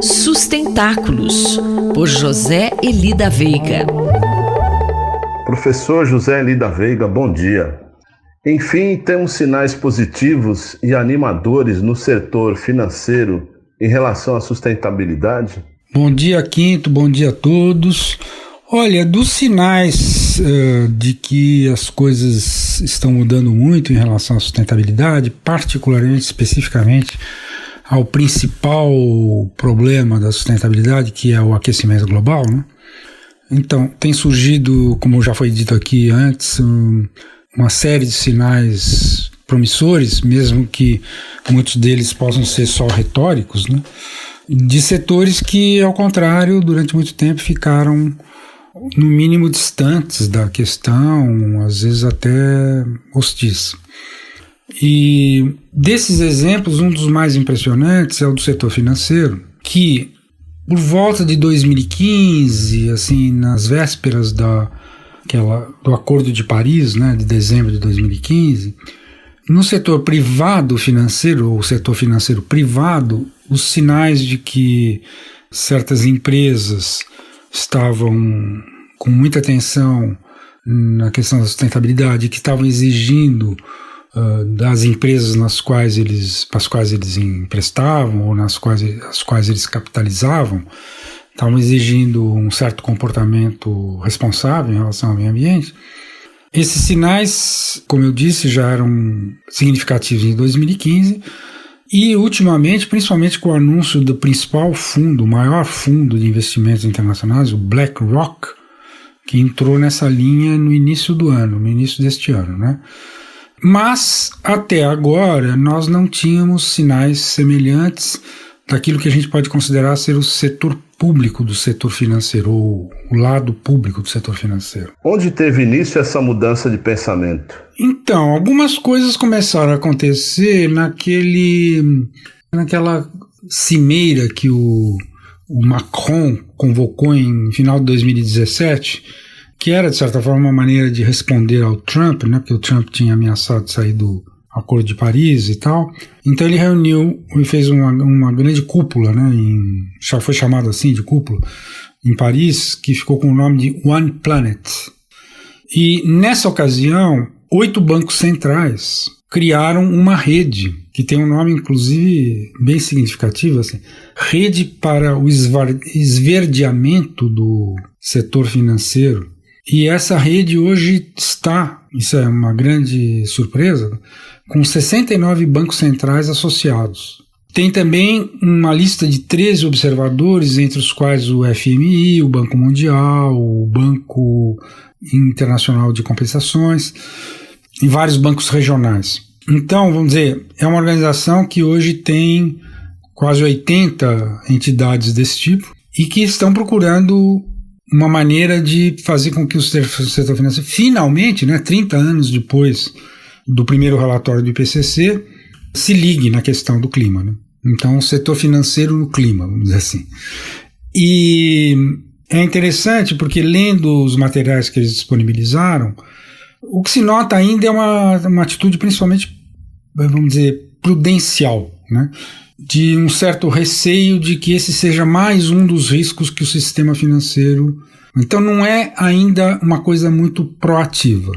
Sustentáculos, por José Eli da Veiga. Professor José Eli da Veiga, bom dia. Enfim, temos sinais positivos e animadores no setor financeiro em relação à sustentabilidade? Bom dia, Quinto, bom dia a todos. Olha, dos sinais de que as coisas estão mudando muito em relação à sustentabilidade, particularmente, especificamente, ao principal problema da sustentabilidade, que é o aquecimento global, né? Então, tem surgido, como já foi dito aqui antes, uma série de sinais promissores, mesmo que muitos deles possam ser só retóricos, né? De setores que, ao contrário, durante muito tempo ficaram, no mínimo, distantes da questão, às vezes até hostis. E desses exemplos, um dos mais impressionantes é o do setor financeiro, que por volta de 2015, assim, nas vésperas do Acordo de Paris, né, de dezembro de 2015, no setor privado financeiro, ou setor financeiro privado, os sinais de que certas empresas estavam com muita atenção na questão da sustentabilidade, que estavam exigindo das empresas para as quais eles emprestavam ou as quais eles capitalizavam, estavam exigindo um certo comportamento responsável em relação ao meio ambiente. Esses sinais, como eu disse, já eram significativos em 2015 e, ultimamente, principalmente com o anúncio do principal fundo, o maior fundo de investimentos internacionais, o BlackRock, que entrou nessa linha no início deste ano, né? Mas, até agora, nós não tínhamos sinais semelhantes daquilo que a gente pode considerar ser o setor público do setor financeiro, ou o lado público do setor financeiro. Onde teve início essa mudança de pensamento? Então, algumas coisas começaram a acontecer naquela cimeira que o Macron convocou em final de 2017, que era, de certa forma, uma maneira de responder ao Trump, né, porque o Trump tinha ameaçado sair do Acordo de Paris e tal. Então ele reuniu e fez uma grande cúpula, né, já foi chamado assim de cúpula, em Paris, que ficou com o nome de One Planet. E nessa ocasião, 8 bancos centrais criaram uma rede, que tem um nome, inclusive, bem significativo, assim, Rede para o Esverdeamento do Setor Financeiro. E essa rede hoje está, isso é uma grande surpresa, com 69 bancos centrais associados. Tem também uma lista de 13 observadores, entre os quais o FMI, o Banco Mundial, o Banco Internacional de Compensações e vários bancos regionais. Então, vamos dizer, é uma organização que hoje tem quase 80 entidades desse tipo e que estão procurando uma maneira de fazer com que o setor financeiro, finalmente, né, 30 anos depois do primeiro relatório do IPCC, se ligue na questão do clima, né? Então, o setor financeiro no clima, vamos dizer assim. E é interessante porque, lendo os materiais que eles disponibilizaram, o que se nota ainda é uma atitude principalmente, vamos dizer, prudencial, né? De um certo receio de que esse seja mais um dos riscos que o sistema financeiro... Então não é ainda uma coisa muito proativa.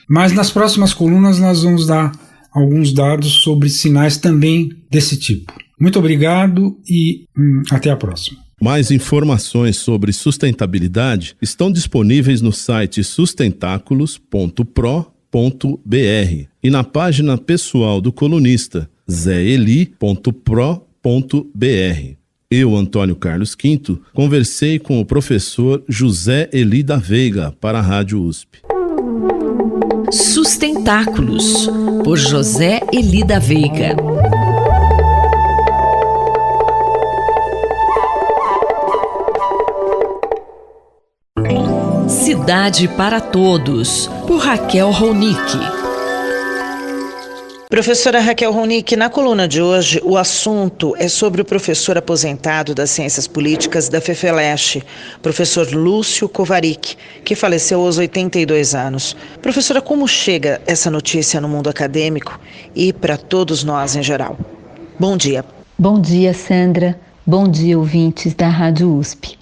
Mas nas próximas colunas nós vamos dar alguns dados sobre sinais também desse tipo. Muito obrigado e até a próxima. Mais informações sobre sustentabilidade estão disponíveis no site sustentáculos.pro.br e na página pessoal do colunista zeeli.pro.br. Eu, Antônio Carlos Quinto, conversei com o professor José Eli da Veiga para a Rádio USP. Sustentáculos, por José Eli da Veiga. Cidade para Todos, por Raquel Ronick. Professora Raquel Ronick, na coluna de hoje, o assunto é sobre o professor aposentado das Ciências Políticas da FEFELESH, professor Lúcio Kovarik, que faleceu aos 82 anos. Professora, como chega essa notícia no mundo acadêmico e para todos nós em geral? Bom dia. Bom dia, Sandra. Bom dia, ouvintes da Rádio USP.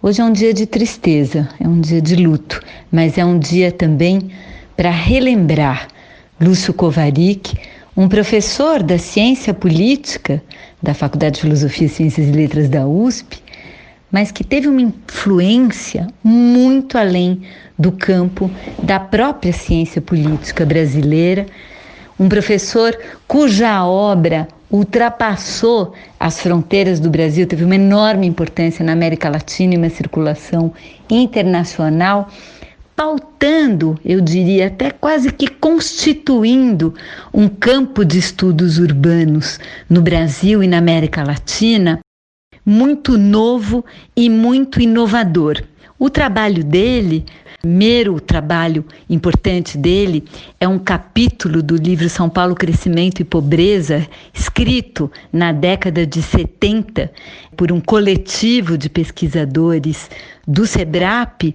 Hoje é um dia de tristeza, é um dia de luto, mas é um dia também para relembrar Lúcio Kovarík, um professor da ciência política da Faculdade de Filosofia, Ciências e Letras da USP, mas que teve uma influência muito além do campo da própria ciência política brasileira, um professor cuja obra ultrapassou as fronteiras do Brasil, teve uma enorme importância na América Latina e uma circulação internacional, pautando, eu diria, até quase que constituindo um campo de estudos urbanos no Brasil e na América Latina muito novo e muito inovador. O trabalho dele, o primeiro trabalho importante dele, é um capítulo do livro São Paulo, Crescimento e Pobreza, escrito na década de 70 por um coletivo de pesquisadores do SEBRAP,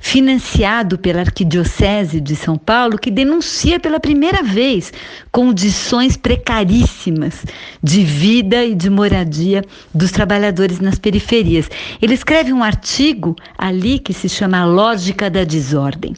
financiado pela Arquidiocese de São Paulo, que denuncia pela primeira vez condições precaríssimas de vida e de moradia dos trabalhadores nas periferias. Ele escreve um artigo ali que se chama A Lógica da Desordem.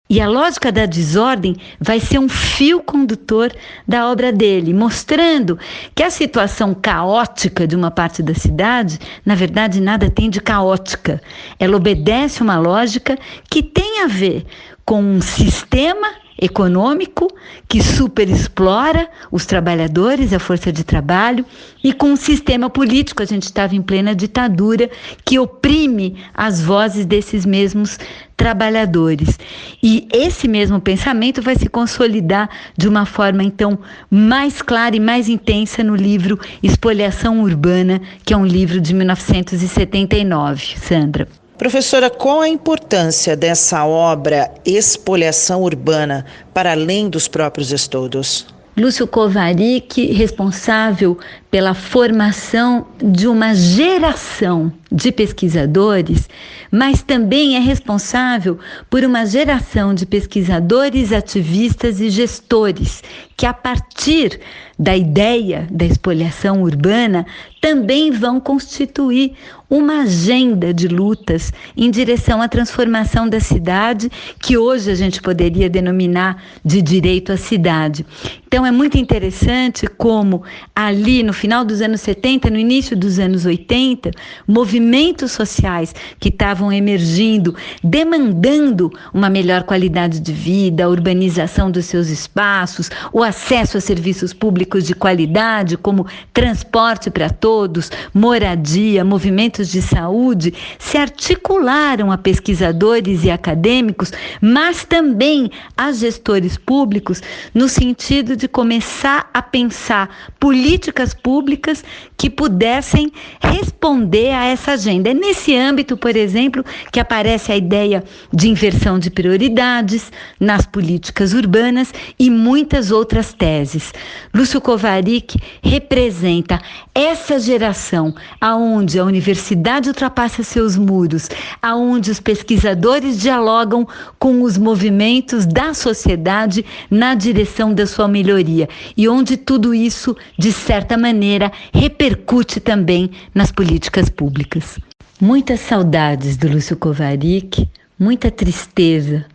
E a lógica da desordem vai ser um fio condutor da obra dele, mostrando que a situação caótica de uma parte da cidade, na verdade, nada tem de caótica. Ela obedece uma lógica que tem a ver com um sistema econômico que superexplora os trabalhadores, a força de trabalho, e com um sistema político, a gente estava em plena ditadura, que oprime as vozes desses mesmos trabalhadores. E esse mesmo pensamento vai se consolidar de uma forma, então, mais clara e mais intensa no livro Espoliação Urbana, que é um livro de 1979. Sandra. Professora, qual a importância dessa obra Espoliação Urbana para além dos próprios estudos? Lúcio Kovarík, responsável pela formação de uma geração de pesquisadores, mas também é responsável por uma geração de pesquisadores, ativistas e gestores que, a partir da ideia da espoliação urbana, também vão constituir uma agenda de lutas em direção à transformação da cidade, que hoje a gente poderia denominar de direito à cidade. Então é muito interessante como ali no final dos anos 70, no início dos anos 80, movimentos sociais que estavam emergindo, demandando uma melhor qualidade de vida, a urbanização dos seus espaços, o acesso a serviços públicos de qualidade, como transporte para todos, moradia, movimentos de saúde, se articularam a pesquisadores e acadêmicos, mas também a gestores públicos, no sentido de começar a pensar políticas públicas que pudessem responder a essa agenda. É nesse âmbito, por exemplo, que aparece a ideia de inversão de prioridades nas políticas urbanas e muitas outras teses. Lúcio Kovarík representa essa geração aonde a universidade ultrapassa seus muros, aonde os pesquisadores dialogam com os movimentos da sociedade na direção da sua melhoria e onde tudo isso, de certa maneira, repercute também nas políticas públicas. Muitas saudades do Lúcio Kovarík, muita tristeza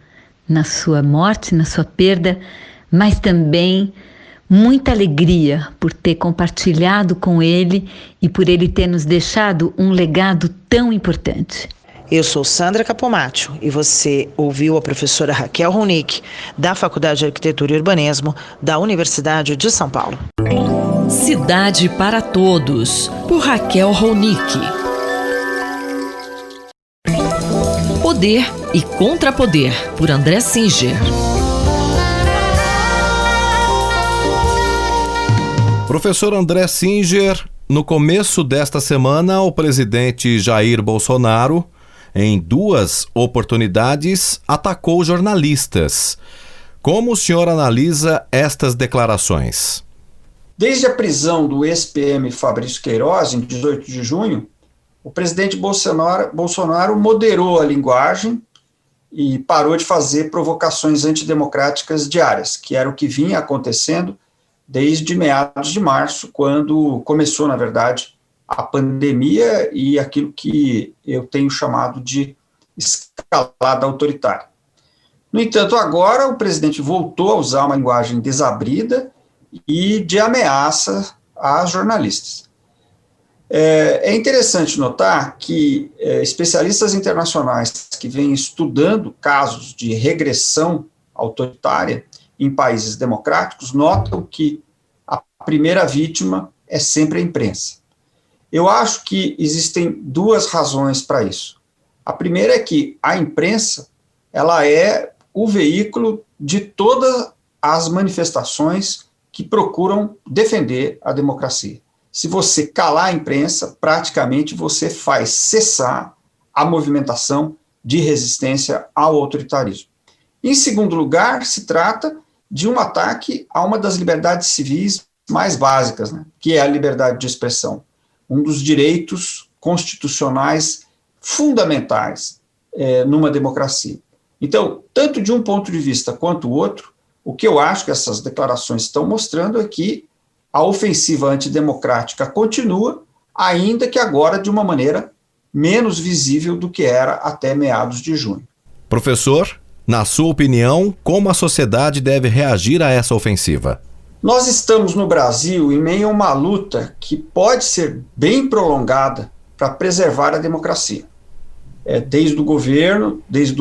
na sua morte, na sua perda, mas também muita alegria por ter compartilhado com ele e por ele ter nos deixado um legado tão importante. Eu sou Sandra Capomatto e você ouviu a professora Raquel Ronick, da Faculdade de Arquitetura e Urbanismo da Universidade de São Paulo. Cidade para Todos, por Raquel Ronick. Poder e Contrapoder, por André Singer. Professor André Singer, no começo desta semana, o presidente Jair Bolsonaro, em 2 oportunidades, atacou jornalistas. Como o senhor analisa estas declarações? Desde a prisão do ex-PM Fabrício Queiroz, em 18 de junho, o presidente Bolsonaro moderou a linguagem e parou de fazer provocações antidemocráticas diárias, que era o que vinha acontecendo desde meados de março, quando começou, na verdade, a pandemia e aquilo que eu tenho chamado de escalada autoritária. No entanto, agora o presidente voltou a usar uma linguagem desabrida e de ameaça a jornalistas. É interessante notar que especialistas internacionais que vêm estudando casos de regressão autoritária em países democráticos notam que a primeira vítima é sempre a imprensa. Eu acho que existem duas razões para isso. A primeira é que a imprensa ela é o veículo de todas as manifestações que procuram defender a democracia. Se você calar a imprensa, praticamente você faz cessar a movimentação de resistência ao autoritarismo. Em segundo lugar, se trata de um ataque a uma das liberdades civis mais básicas, né, que é a liberdade de expressão, um dos direitos constitucionais fundamentais numa democracia. Então, tanto de um ponto de vista quanto o outro, o que eu acho que essas declarações estão mostrando é que a ofensiva antidemocrática continua, ainda que agora de uma maneira menos visível do que era até meados de junho. Professor, na sua opinião, como a sociedade deve reagir a essa ofensiva? Nós estamos no Brasil em meio a uma luta que pode ser bem prolongada para preservar a democracia. Desde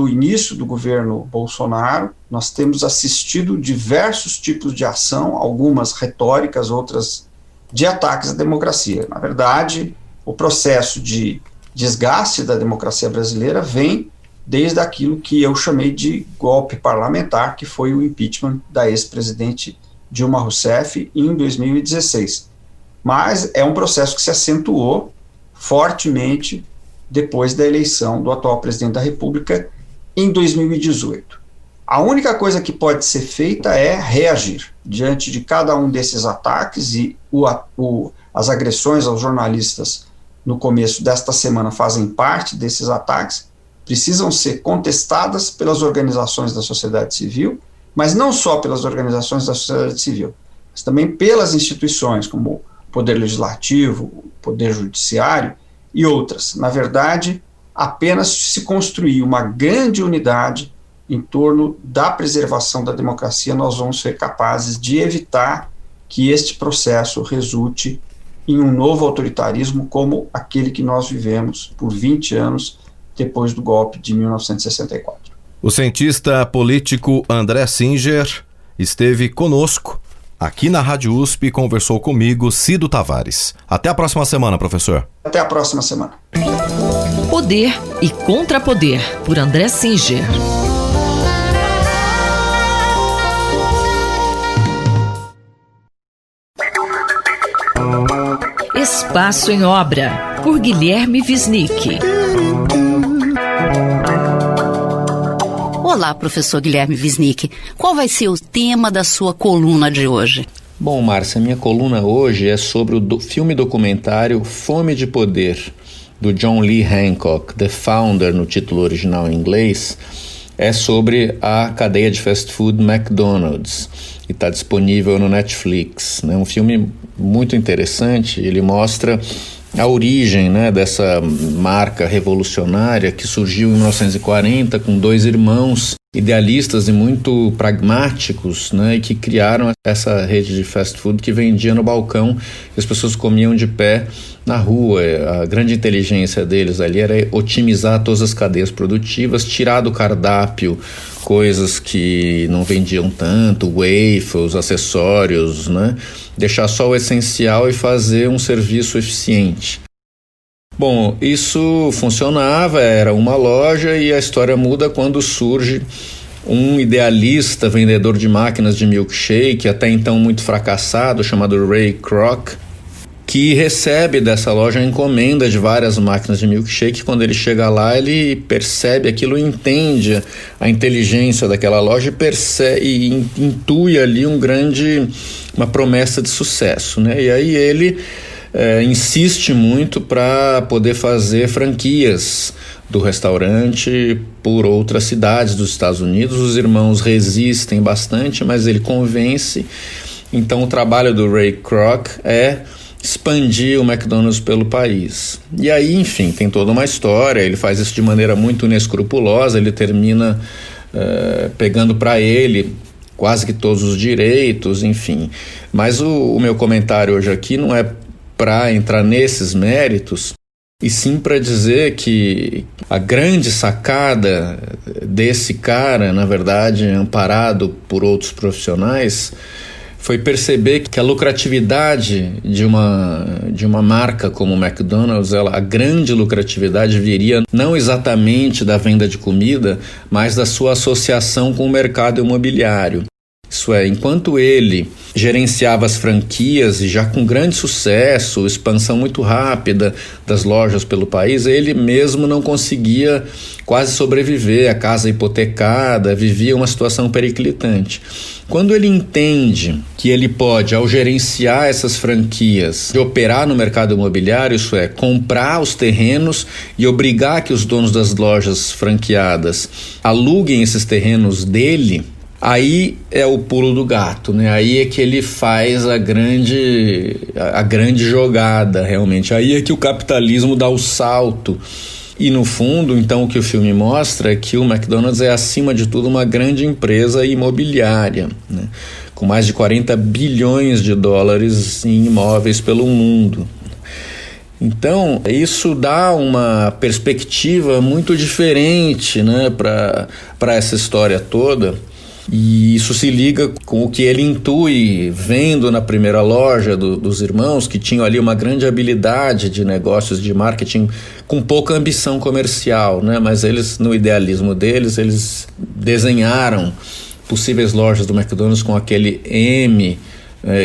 o início do governo Bolsonaro, nós temos assistido diversos tipos de ação, algumas retóricas, outras de ataques à democracia. Na verdade, o processo de desgaste da democracia brasileira vem desde aquilo que eu chamei de golpe parlamentar, que foi o impeachment da ex-presidente Dilma Rousseff em 2016. Mas é um processo que se acentuou fortemente depois da eleição do atual presidente da República em 2018. A única coisa que pode ser feita é reagir diante de cada um desses ataques, e as agressões aos jornalistas no começo desta semana fazem parte desses ataques, precisam ser contestadas pelas organizações da sociedade civil, mas não só pelas organizações da sociedade civil, mas também pelas instituições como o Poder Legislativo, o Poder Judiciário e outras. Na verdade, apenas se construir uma grande unidade em torno da preservação da democracia, nós vamos ser capazes de evitar que este processo resulte em um novo autoritarismo como aquele que nós vivemos por 20 anos depois do golpe de 1964. O cientista político André Singer esteve conosco aqui na Rádio USP e conversou comigo, Cido Tavares. Até a próxima semana, professor. Até a próxima semana. Poder e Contrapoder, por André Singer. Espaço em Obra, por Guilherme Wisnik. Olá, professor Guilherme Wisnik. Qual vai ser o tema da sua coluna de hoje? Bom, Márcia, minha coluna hoje é sobre o filme documentário Fome de Poder, do John Lee Hancock, The Founder, no título original em inglês. É sobre a cadeia de fast food McDonald's e está disponível no Netflix. É um filme muito interessante, ele mostra a origem, dessa marca revolucionária que surgiu em 1940 com dois irmãos idealistas e muito pragmáticos, e que criaram essa rede de fast food que vendia no balcão e as pessoas comiam de pé na rua. A grande inteligência deles ali era otimizar todas as cadeias produtivas, tirar do cardápio coisas que não vendiam tanto, waffles, acessórios, deixar só o essencial e fazer um serviço eficiente. Bom, isso funcionava, era uma loja, e a história muda quando surge um idealista vendedor de máquinas de milkshake, até então muito fracassado, chamado Ray Kroc, que recebe dessa loja a encomenda de várias máquinas de milkshake. Quando ele chega lá, ele percebe aquilo, entende a inteligência daquela loja e percebe e intui ali uma promessa de sucesso, E aí ele insiste muito para poder fazer franquias do restaurante por outras cidades dos Estados Unidos. Os irmãos resistem bastante, mas ele convence. Então o trabalho do Ray Kroc é expandir o McDonald's pelo país. E aí, enfim, tem toda uma história, ele faz isso de maneira muito inescrupulosa, ele termina pegando para ele quase que todos os direitos, enfim. Mas o meu comentário hoje aqui não é para entrar nesses méritos, e sim para dizer que a grande sacada desse cara, na verdade, amparado por outros profissionais, foi perceber que a lucratividade de uma marca como o McDonald's, a grande lucratividade viria não exatamente da venda de comida, mas da sua associação com o mercado imobiliário. Isso é, enquanto ele gerenciava as franquias e já com grande sucesso, expansão muito rápida das lojas pelo país, ele mesmo não conseguia quase sobreviver, a casa hipotecada, vivia uma situação periclitante. Quando ele entende que ele pode, ao gerenciar essas franquias, de operar no mercado imobiliário, isso é, comprar os terrenos e obrigar que os donos das lojas franqueadas aluguem esses terrenos dele, aí é o pulo do gato, né? Aí é que ele faz a grande jogada, realmente. Aí é que o capitalismo dá o salto. E no fundo, então, o que o filme mostra é que o McDonald's é, acima de tudo, uma grande empresa imobiliária, né? Com mais de 40 bilhões de dólares em imóveis pelo mundo. Então, isso dá uma perspectiva muito diferente, né, para essa história toda. E isso se liga com o que ele intui vendo na primeira loja dos irmãos, que tinham ali uma grande habilidade de negócios, de marketing, com pouca ambição comercial, né? Mas eles, no idealismo deles, eles desenharam possíveis lojas do McDonald's com aquele M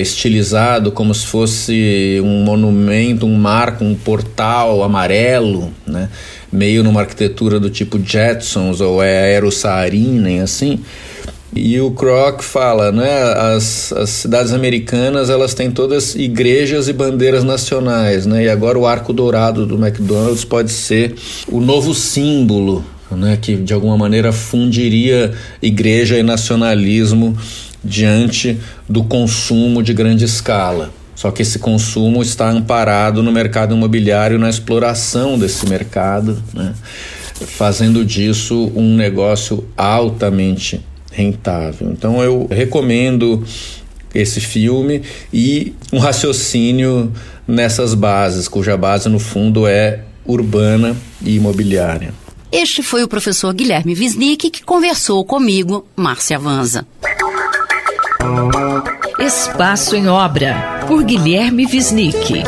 estilizado como se fosse um monumento, um marco, um portal amarelo, né? Meio numa arquitetura do tipo Jetsons ou Aero-Saarinen, assim. E o Kroc fala, né, as cidades americanas, elas têm todas igrejas e bandeiras nacionais, né, e agora o arco dourado do McDonald's pode ser o novo símbolo, né, que de alguma maneira fundiria igreja e nacionalismo diante do consumo de grande escala. Só que esse consumo está amparado no mercado imobiliário, na exploração desse mercado, né, fazendo disso um negócio altamente rentável. Então eu recomendo esse filme e um raciocínio nessas bases, cuja base no fundo é urbana e imobiliária. Este foi o professor Guilherme Wisnik que conversou comigo, Márcia Vanza. Espaço em Obra, por Guilherme Wisnik.